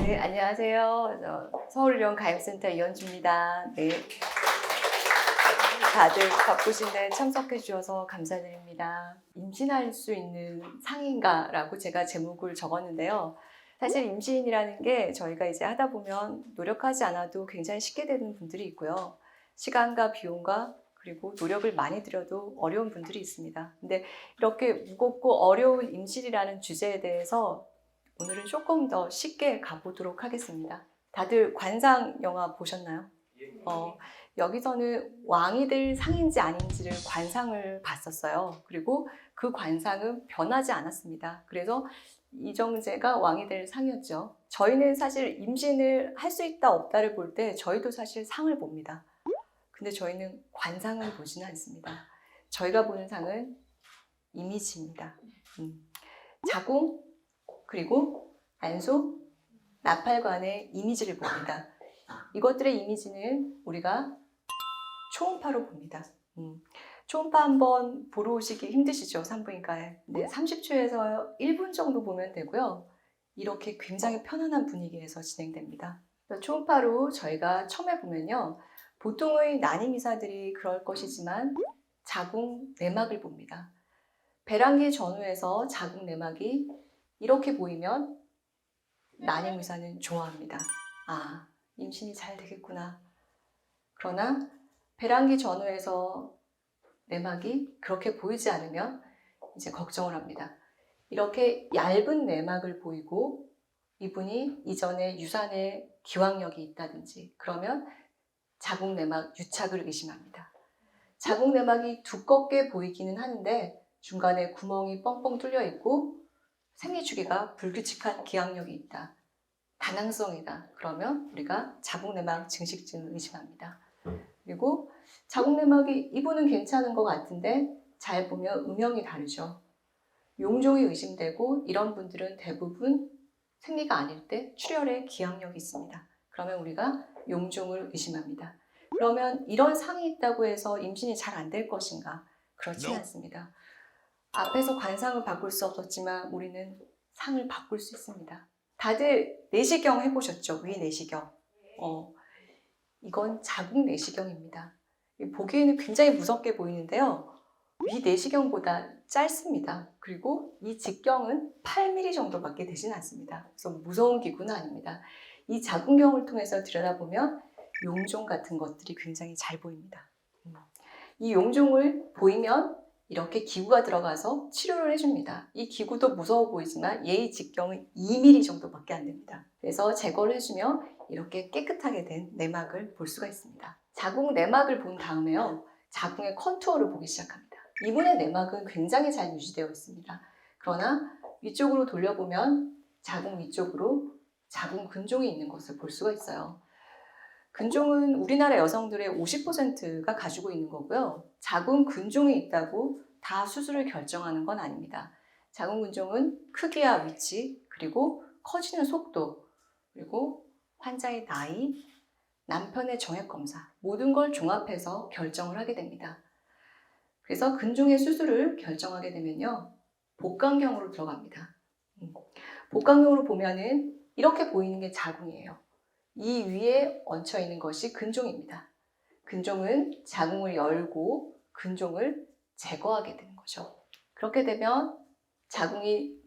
네, 안녕하세요. 서울의료원 가입센터 이현주입니다. 네. 다들 바쁘신데 참석해 주셔서 감사드립니다. 임신할 수 있는 상인가라고 제가 제목을 적었는데요. 사실 임신이라는 게 저희가 이제 하다 보면 노력하지 않아도 굉장히 쉽게 되는 분들이 있고요. 시간과 비용과 그리고 노력을 많이 들여도 어려운 분들이 있습니다. 근데 이렇게 무겁고 어려운 임신이라는 주제에 대해서 오늘은 조금 더 쉽게 가보도록 하겠습니다. 다들 관상 영화 보셨나요? 여기서는 왕이 될 상인지 아닌지를 관상을 봤었어요. 그리고 그 관상은 변하지 않았습니다. 그래서 이정재가 왕이 될 상이었죠. 저희는 사실 임신을 할 수 있다 없다를 볼 때 저희도 사실 상을 봅니다. 근데 저희는 관상을 보지는 않습니다. 저희가 보는 상은 이미지입니다. 자궁, 그리고 안소, 나팔관의 이미지를 봅니다. 이것들의 이미지는 우리가 초음파로 봅니다. 초음파 한번 보러 오시기 힘드시죠? 산부인과에. 네, 30초에서 1분 정도 보면 되고요. 이렇게 굉장히 편안한 분위기에서 진행됩니다. 초음파로 저희가 처음에 보면요. 보통의 난임의사들이 그럴 것이지만 자궁 내막을 봅니다. 배란기 전후에서 자궁 내막이 이렇게 보이면 난임의사는 좋아합니다. 아, 임신이 잘 되겠구나. 그러나 배란기 전후에서 내막이 그렇게 보이지 않으면 이제 걱정을 합니다. 이렇게 얇은 내막을 보이고 이분이 이전에 유산에 기왕력이 있다든지 그러면 자궁 내막 유착을 의심합니다. 자궁 내막이 두껍게 보이기는 하는데 중간에 구멍이 뻥뻥 뚫려 있고 생리주기가 불규칙한 기항력이 있다. 다낭성이다. 그러면 우리가 자궁내막 증식증을 의심합니다. 그리고 자궁내막이 이분은 괜찮은 것 같은데 잘 보면 음영이 다르죠. 용종이 의심되고 이런 분들은 대부분 생리가 아닐 때 출혈에 기항력이 있습니다. 그러면 우리가 용종을 의심합니다. 그러면 이런 상이 있다고 해서 임신이 잘 안 될 것인가? 그렇지는 않습니다. 앞에서 관상을 바꿀 수 없었지만 우리는 상을 바꿀 수 있습니다. 다들 내시경 해보셨죠? 위내시경. 이건 자궁 내시경입니다. 보기에는 굉장히 무섭게 보이는데요. 위내시경보다 짧습니다. 그리고 이 직경은 8mm 정도밖에 되진 않습니다. 그래서 무서운 기구는 아닙니다. 이 자궁경을 통해서 들여다보면 용종 같은 것들이 굉장히 잘 보입니다. 이 용종을 보이면 이렇게 기구가 들어가서 치료를 해줍니다. 이 기구도 무서워 보이지만 얘의 직경은 2mm 정도밖에 안 됩니다. 그래서 제거를 해주면 이렇게 깨끗하게 된 내막을 볼 수가 있습니다. 자궁 내막을 본 다음에요. 자궁의 컨투어를 보기 시작합니다. 이분의 내막은 굉장히 잘 유지되어 있습니다. 그러나 위쪽으로 돌려보면 자궁 위쪽으로 자궁 근종이 있는 것을 볼 수가 있어요. 근종은 우리나라 여성들의 50%가 가지고 있는 거고요. 자궁 근종이 있다고 다 수술을 결정하는 건 아닙니다. 자궁 근종은 크기와 위치, 그리고 커지는 속도, 그리고 환자의 나이, 남편의 정액 검사, 모든 걸 종합해서 결정을 하게 됩니다. 그래서 근종의 수술을 결정하게 되면요. 복강경으로 들어갑니다. 복강경으로 보면은 이렇게 보이는 게 자궁이에요. 이 위에 얹혀 있는 것이 근종입니다. 근종은 자궁을 열고 근종을 제거하게 되는 거죠. 그렇게 되면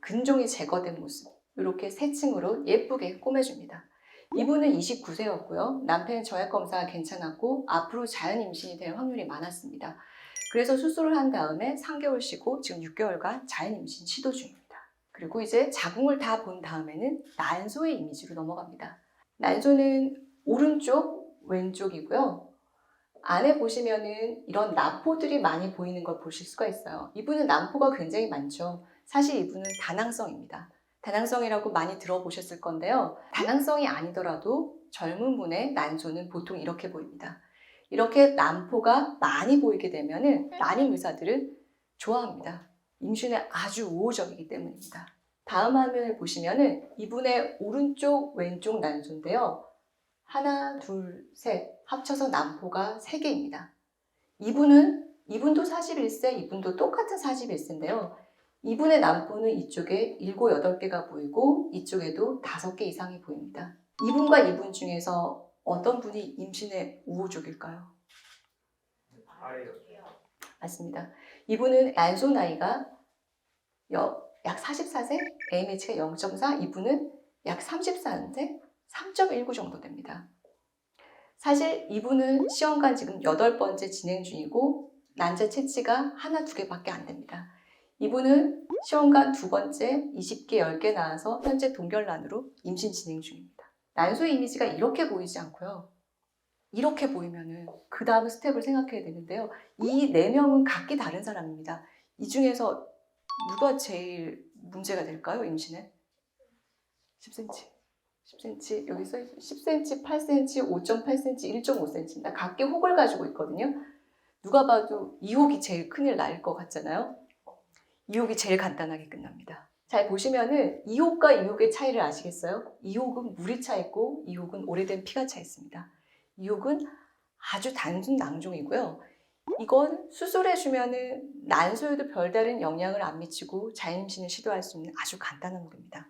근종이 제거된 모습, 이렇게 세 층으로 예쁘게 꾸며줍니다. 이분은 29세였고요. 남편의 정액 검사가 괜찮았고 앞으로 자연 임신이 될 확률이 많았습니다. 그래서 수술을 한 다음에 3개월 쉬고 지금 6개월간 자연 임신 시도 중입니다. 그리고 이제 자궁을 다 본 다음에는 난소의 이미지로 넘어갑니다. 난소는 오른쪽, 왼쪽이고요. 안에 보시면은 이런 난포들이 많이 보이는 걸 보실 수가 있어요. 이분은 난포가 굉장히 많죠. 사실 이분은 다낭성입니다. 다낭성이라고 많이 들어보셨을 건데요. 다낭성이 아니더라도 젊은 분의 난소는 보통 이렇게 보입니다. 이렇게 난포가 많이 보이게 되면은 난임 의사들은 좋아합니다. 임신에 아주 우호적이기 때문입니다. 다음 화면을 보시면은 이분의 오른쪽, 왼쪽 난소인데요. 하나, 둘, 셋 합쳐서 난포가 3개입니다. 이분도 41세, 이분도 똑같은 41세인데요. 이분의 난부는 이쪽에 7, 8개가 보이고 이쪽에도 5개 이상이 보입니다. 이분과 이분 중에서 어떤 분이 임신의 우호적일까요? 맞습니다. 이분은 난소 나이가 약 44세, AMH가 0.4, 이분은 약 34인데 3.19 정도 됩니다. 사실 이분은 시험관 지금 8번째 진행 중이고 난자 채취가 하나, 2개밖에 안 됩니다. 이분은 시험관 2번째 20개, 10개 나와서 현재 동결란으로 임신 진행 중입니다. 난소의 이미지가 이렇게 보이지 않고요. 이렇게 보이면은 그 다음 스텝을 생각해야 되는데요. 이 4명은 각기 다른 사람입니다. 이 중에서 누가 제일 문제가 될까요? 임신에? 10cm. 10cm, 여기 써있어요. 10cm, 8cm, 5.8cm, 1.5cm입니다. 각기 혹을 가지고 있거든요. 누가 봐도 이 혹이 제일 큰일 날 것 같잖아요. 이 혹이 제일 간단하게 끝납니다. 잘 보시면은 이 혹과 이 혹의 차이를 아시겠어요? 이 혹은 물이 차 있고 이 혹은 오래된 피가 차 있습니다. 이 혹은 아주 단순 낭종이고요. 이건 수술해주면은 난소에도 별다른 영향을 안 미치고 자임신을 시도할 수 있는 아주 간단한 혹입니다.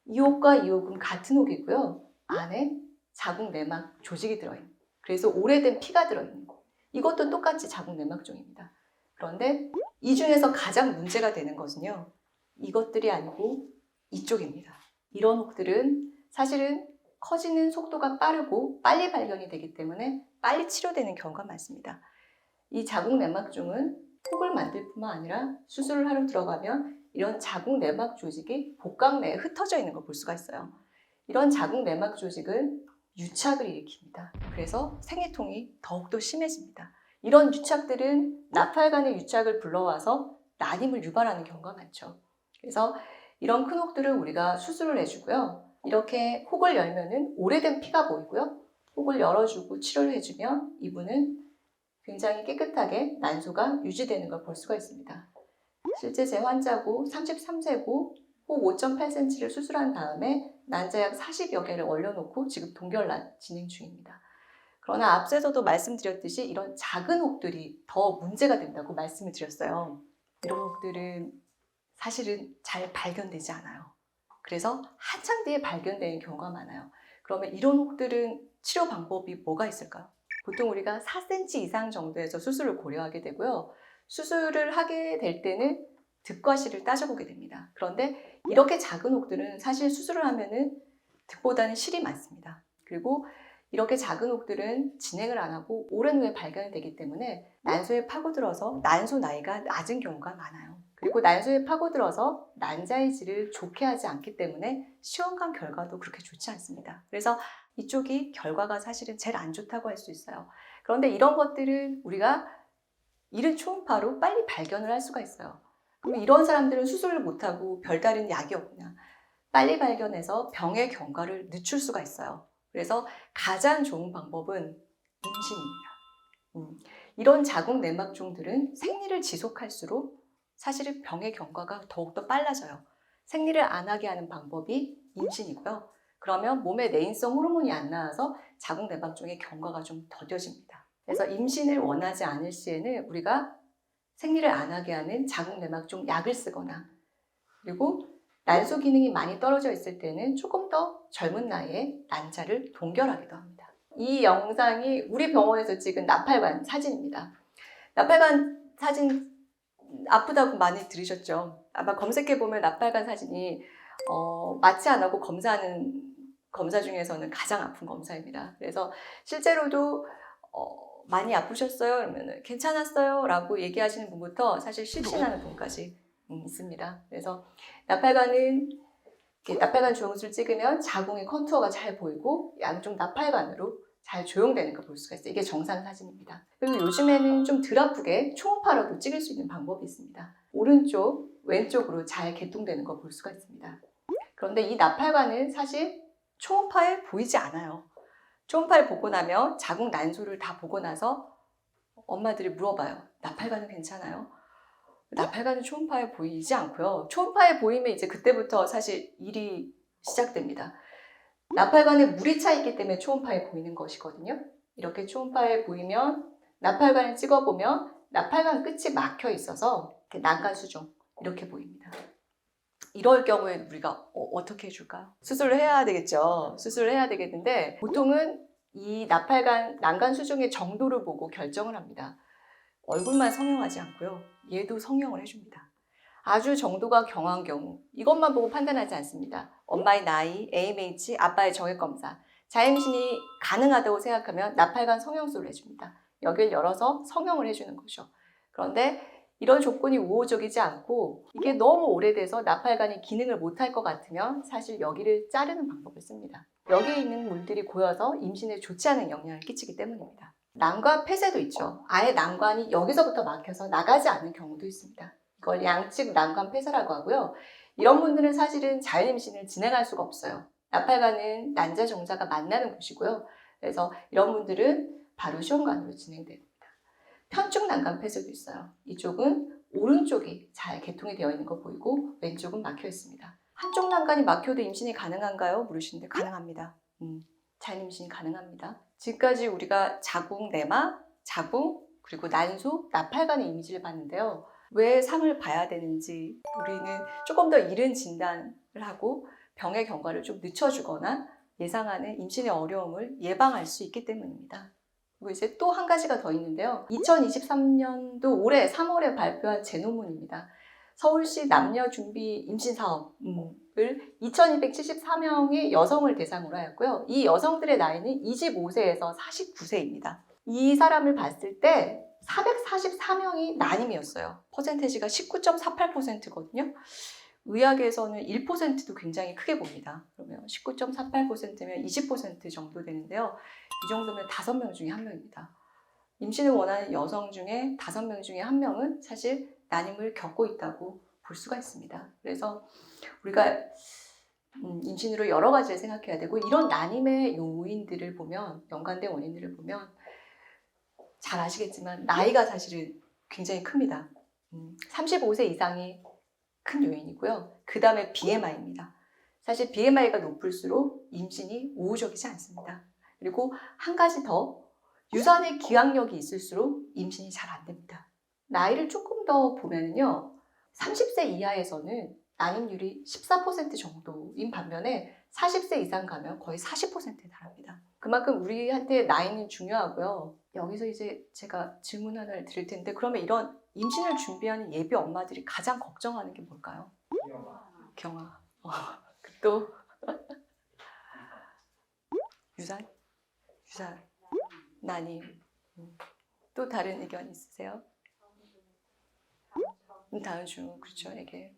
이 혹과 이 혹은 같은 혹이고요. 안에 자궁 내막 조직이 들어있는, 그래서 오래된 피가 들어있는 거. 이것도 똑같이 자궁 내막종입니다. 그런데 이 중에서 가장 문제가 되는 것은요. 이것들이 아니고 이쪽입니다. 이런 혹들은 사실은 커지는 속도가 빠르고 빨리 발견이 되기 때문에 빨리 치료되는 경우가 많습니다. 이 자궁 내막종은 혹을 만들 뿐만 아니라 수술을 하러 들어가면 이런 자궁 내막 조직이 복강 내에 흩어져 있는 걸 볼 수가 있어요. 이런 자궁 내막 조직은 유착을 일으킵니다. 그래서 생리통이 더욱더 심해집니다. 이런 유착들은 나팔관의 유착을 불러와서 난임을 유발하는 경우가 많죠. 그래서 이런 큰 혹들을 우리가 수술을 해주고요. 이렇게 혹을 열면은 오래된 피가 보이고요. 혹을 열어주고 치료를 해주면 이분은 굉장히 깨끗하게 난소가 유지되는 걸 볼 수가 있습니다. 실제 제 환자고 33세고 혹 5.8cm를 수술한 다음에 난자 약 40여 개를 얼려놓고 지금 동결난 진행 중입니다. 그러나 앞서서도 말씀드렸듯이 이런 작은 혹들이 더 문제가 된다고 말씀을 드렸어요. 이런 혹들은 사실은 잘 발견되지 않아요. 그래서 한참 뒤에 발견되는 경우가 많아요. 그러면 이런 혹들은 치료 방법이 뭐가 있을까요? 보통 우리가 4cm 이상 정도에서 수술을 고려하게 되고요. 수술을 하게 될 때는 득과실을 따져보게 됩니다. 그런데 이렇게 작은 혹들은 사실 수술을 하면은 득보다는 실이 많습니다. 그리고 이렇게 작은 혹들은 진행을 안 하고 오랜 후에 발견이 되기 때문에 난소에 파고들어서 난소 나이가 낮은 경우가 많아요. 그리고 난소에 파고들어서 난자의 질을 좋게 하지 않기 때문에 시험관 결과도 그렇게 좋지 않습니다. 그래서 이쪽이 결과가 사실은 제일 안 좋다고 할 수 있어요. 그런데 이런 것들은 우리가 이른 초음파로 빨리 발견을 할 수가 있어요. 그럼 이런 사람들은 수술을 못하고 별다른 약이 없냐. 빨리 발견해서 병의 경과를 늦출 수가 있어요. 그래서 가장 좋은 방법은 임신입니다. 이런 자궁 내막종들은 생리를 지속할수록 사실은 병의 경과가 더욱더 빨라져요. 생리를 안 하게 하는 방법이 임신이고요. 그러면 몸에 내인성 호르몬이 안 나와서 자궁 내막종의 경과가 좀 더뎌집니다. 그래서 임신을 원하지 않을 시에는 우리가 생리를 안 하게 하는 자궁 내막종 약을 쓰거나, 그리고 난소 기능이 많이 떨어져 있을 때는 조금 더 젊은 나이에 난자를 동결하기도 합니다. 이 영상이 우리 병원에서 찍은 나팔관 사진입니다. 나팔관 사진 아프다고 많이 들으셨죠? 아마 검색해보면 나팔관 사진이 마취 안 하고 검사하는 검사 중에서는 가장 아픈 검사입니다. 그래서 실제로도 많이 아프셨어요? 그러면 괜찮았어요? 라고 얘기하시는 분부터 사실 실신하는 분까지 있습니다. 그래서 나팔관은 나팔관 주홍술 찍으면 자궁의 컨투어가 잘 보이고 양쪽 나팔관으로 잘 조용되는 걸 볼 수가 있어요. 이게 정상 사진입니다. 그리고 요즘에는 좀 덜 아프게 초음파로도 찍을 수 있는 방법이 있습니다. 오른쪽, 왼쪽으로 잘 개통되는 걸 볼 수가 있습니다. 그런데 이 나팔관은 사실 초음파에 보이지 않아요. 초음파를 보고 나면 자궁 난소를 다 보고 나서 엄마들이 물어봐요. 나팔관은 괜찮아요? 나팔관은 초음파에 보이지 않고요. 초음파에 보이면 이제 그때부터 사실 일이 시작됩니다. 나팔관에 물이 차 있기 때문에 초음파에 보이는 것이거든요. 이렇게 초음파에 보이면 나팔관을 찍어보면 나팔관 끝이 막혀 있어서 난간 수종, 이렇게 보입니다. 이럴 경우에 우리가 어떻게 해줄까요? 수술을 해야 되겠죠. 수술을 해야 되겠는데 보통은 이 나팔관, 난간 수중의 정도를 보고 결정을 합니다. 얼굴만 성형하지 않고요. 얘도 성형을 해줍니다. 아주 정도가 경한 경우 이것만 보고 판단하지 않습니다. 엄마의 나이, AMH, 아빠의 정액검사, 자임신이 가능하다고 생각하면 나팔관 성형술을 해줍니다. 여기를 열어서 성형을 해주는 거죠. 그런데 이런 조건이 우호적이지 않고 이게 너무 오래돼서 나팔관이 기능을 못할 것 같으면 사실 여기를 자르는 방법을 씁니다. 여기에 있는 물들이 고여서 임신에 좋지 않은 영향을 끼치기 때문입니다. 난관 폐쇄도 있죠. 아예 난관이 여기서부터 막혀서 나가지 않는 경우도 있습니다. 이걸 양측 난관 폐쇄라고 하고요. 이런 분들은 사실은 자연임신을 진행할 수가 없어요. 나팔관은 난자 정자가 만나는 곳이고요. 그래서 이런 분들은 바로 시험관으로 진행됩니다. 편중 난간 폐쇄도 있어요. 이쪽은 오른쪽이 잘 개통이 되어 있는 거 보이고 왼쪽은 막혀 있습니다. 한쪽 난간이 막혀도 임신이 가능한가요? 물으시는데 가능합니다. 자연임신이 가능합니다. 지금까지 우리가 자궁, 내막, 자궁, 그리고 난소, 나팔관의 이미지를 봤는데요. 왜 상을 봐야 되는지 우리는 조금 더 이른 진단을 하고 병의 경과를 좀 늦춰주거나 예상하는 임신의 어려움을 예방할 수 있기 때문입니다. 그리고 이제 또 한 가지가 더 있는데요. 2023년도 올해 3월에 발표한 제 논문입니다. 서울시 남녀준비 임신사업을 2274명의 여성을 대상으로 하였고요. 이 여성들의 나이는 25세에서 49세입니다. 이 사람을 봤을 때 444명이 난임이었어요. 퍼센테이지가 19.48%거든요. 의학에서는 1%도 굉장히 크게 봅니다. 그러면 19.48%면 20% 정도 되는데요. 이 정도면 5명 중에 1명입니다. 임신을 원하는 여성 중에 5명 중에 1명은 사실 난임을 겪고 있다고 볼 수가 있습니다. 그래서 우리가 임신으로 여러 가지를 생각해야 되고 이런 난임의 요인들을 보면 연관된 원인들을 보면 잘 아시겠지만 나이가 사실은 굉장히 큽니다. 35세 이상이 큰 요인이고요. 그 다음에 BMI입니다. 사실 BMI가 높을수록 임신이 우호적이지 않습니다. 그리고 한 가지 더 유산의 기항력이 있을수록 임신이 잘 안 됩니다. 나이를 조금 더 보면요. 30세 이하에서는 난임률이 14% 정도인 반면에 40세 이상 가면 거의 40%에 달합니다. 그만큼 우리한테 나이는 중요하고요. 여기서 이제 제가 질문 하나를 드릴 텐데 그러면 이런 임신을 준비하는 예비 엄마들이 가장 걱정하는 게 뭘까요? 경화. 또 유산? 유산. 난임. 또 다른 의견 있으세요? 다음 주 그렇죠. 이게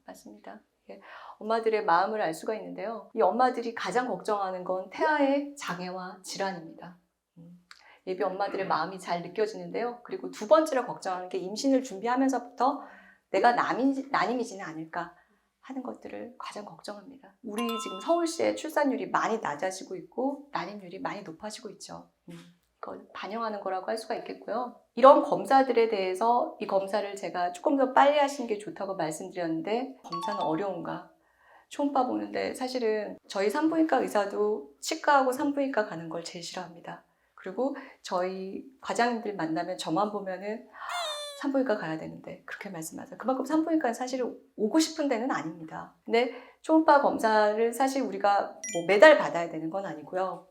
맞습니다. 예. 엄마들의 마음을 알 수가 있는데요. 이 엄마들이 가장 걱정하는 건 태아의 장애와 질환입니다. 예비 엄마들의 마음이 잘 느껴지는데요. 그리고 두 번째로 걱정하는 게 임신을 준비하면서부터 내가 난임이지는 않을까 하는 것들을 가장 걱정합니다. 우리 지금 서울시의 출산율이 많이 낮아지고 있고 난임률이 많이 높아지고 있죠. 그걸 반영하는 거라고 할 수가 있겠고요. 이런 검사들에 대해서 이 검사를 제가 조금 더 빨리 하시는 게 좋다고 말씀드렸는데 검사는 어려운가? 초음파 보는데 사실은 저희 산부인과 의사도 치과하고 산부인과 가는 걸 제일 싫어합니다. 그리고 저희 과장님들 만나면 저만 보면은 산부인과 가야 되는데 그렇게 말씀하세요. 그만큼 산부인과는 사실 오고 싶은 데는 아닙니다. 근데 초음파 검사를 사실 우리가 뭐 매달 받아야 되는 건 아니고요.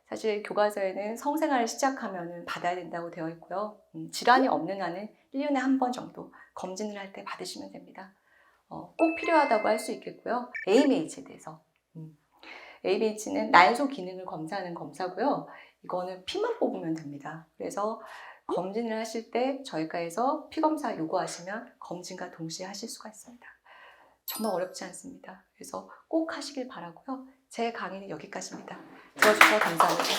사실 교과서에는 성생활을 시작하면 받아야 된다고 되어 있고요. 질환이 없는 한은 1년에 한 번 정도 검진을 할 때 받으시면 됩니다. 꼭 필요하다고 할 수 있겠고요. AMH에 대해서. AMH는 난소 기능을 검사하는 검사고요. 이거는 피만 뽑으면 됩니다. 그래서 검진을 하실 때 저희과에서 피검사 요구하시면 검진과 동시에 하실 수가 있습니다. 정말 어렵지 않습니다. 그래서 꼭 하시길 바라고요. 제 강의는 여기까지입니다. 들어주셔서 감사합니다.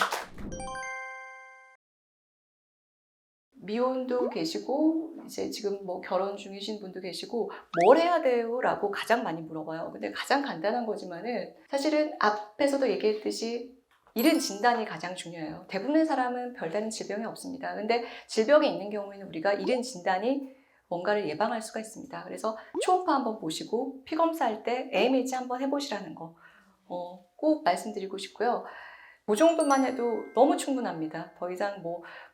미혼도 계시고 이제 지금 뭐 결혼 중이신 분도 계시고 뭘 해야 돼요? 라고 가장 많이 물어봐요. 근데 가장 간단한 거지만은 사실은 앞에서도 얘기했듯이 이른 진단이 가장 중요해요. 대부분의 사람은 별다른 질병이 없습니다. 근데 질병이 있는 경우에는 우리가 이른 진단이 뭔가를 예방할 수가 있습니다. 그래서 초음파 한번 보시고 피검사할 때 AMH 한번 해보시라는 거 꼭 말씀드리고 싶고요. 그 정도만 해도 너무 충분합니다. 더 이상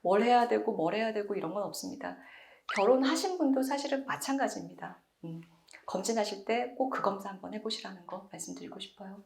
뭘 해야 되고 이런 건 없습니다. 결혼하신 분도 사실은 마찬가지입니다. 검진하실 때 꼭 그 검사 한번 해보시라는 거 말씀드리고 싶어요.